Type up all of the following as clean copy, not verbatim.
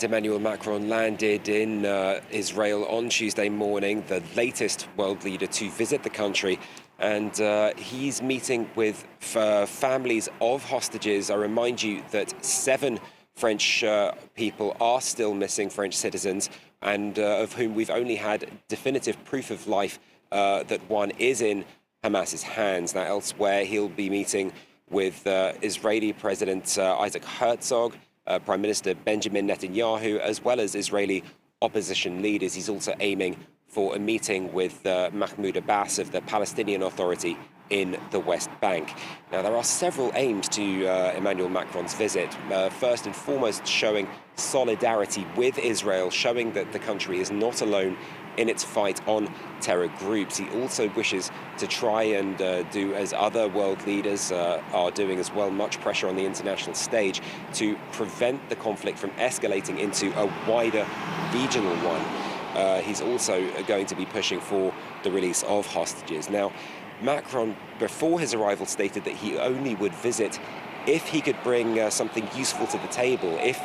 Emmanuel Macron landed in Israel on Tuesday morning, the latest world leader to visit the country. And he's meeting with families of hostages. I remind you that 7 French people are still missing, French citizens, and of whom we've only had definitive proof of life that one is in Hamas's hands. Now, elsewhere, he'll be meeting with Israeli President Isaac Herzog, Prime Minister Benjamin Netanyahu, as well as Israeli opposition leaders. He's also aiming for a meeting with Mahmoud Abbas of the Palestinian Authority in the West Bank. Now, there are several aims to Emmanuel Macron's visit. First and foremost, showing solidarity with Israel, showing that the country is not alone in its fight on terror groups. He also wishes to try and do as other world leaders are doing as well, much pressure on the international stage to prevent the conflict from escalating into a wider regional one. He's also going to be pushing for the release of hostages. Now, Macron, before his arrival, stated that he only would visit if he could bring something useful to the table, if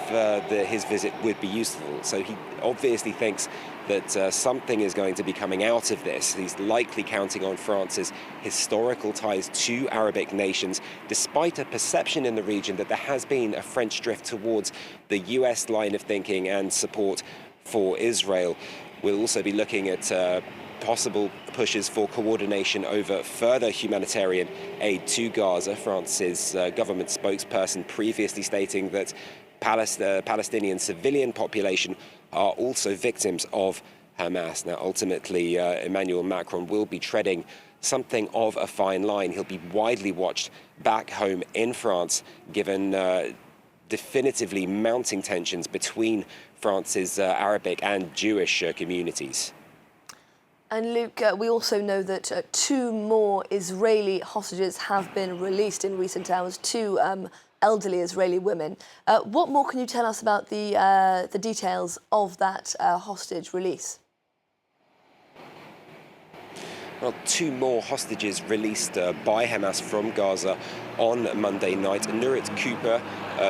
his visit would be useful. So he obviously thinks that something is going to be coming out of this. He's likely counting on France's historical ties to Arabic nations, despite a perception in the region that there has been a French drift towards the US line of thinking and support for Israel. We'll also be looking at possible pushes for coordination over further humanitarian aid to Gaza. France's government spokesperson previously stating that Palestinian civilian population are also victims of Hamas. Now, ultimately, Emmanuel Macron will be treading something of a fine line. He'll be widely watched back home in France, given definitively mounting tensions between France's Arabic and Jewish communities. And Luke, we also know that 2 more Israeli hostages have been released in recent hours, 2 elderly Israeli women. What more can you tell us about the details of that hostage release? Well, 2 more hostages released by Hamas from Gaza on Monday night. Nurit Cooper,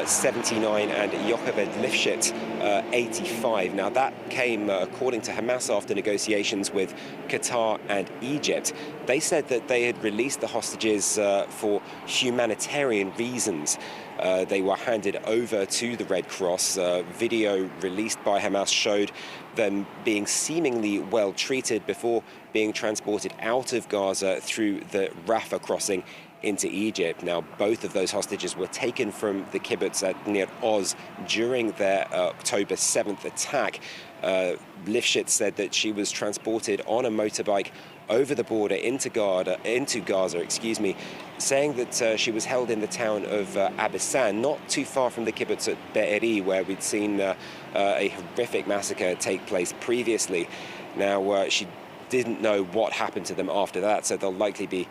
79, and Yocheved Lifshitz, 85. Now, that came, according to Hamas, after negotiations with Qatar and Egypt. They said that they had released the hostages for humanitarian reasons. They were handed over to the Red Cross. Video released by Hamas showed them being seemingly well treated before being transported out of Gaza through the Rafah crossing into Egypt. Now, both of those hostages were taken from the kibbutz at near Oz during their October 7th attack. Lifshitz said that she was transported on a motorbike over the border into Gaza, saying that she was held in the town of Abbasan, not too far from the kibbutz at Be'eri, where we'd seen a horrific massacre take place previously. Now, she didn't know what happened to them after that, so they'll likely be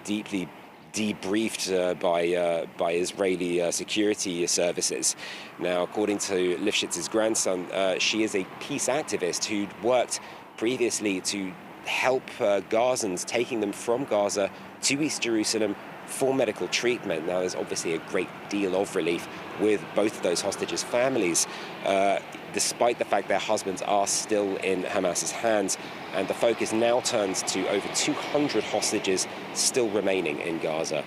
deeply debriefed by Israeli security services. Now, according to Lifshitz's grandson, she is a peace activist who'd worked previously to help Gazans, taking them from Gaza to East Jerusalem for medical treatment. Now, there's obviously a great deal of relief with both of those hostages' families, despite the fact their husbands are still in Hamas's hands. And the focus now turns to over 200 hostages still remaining in Gaza.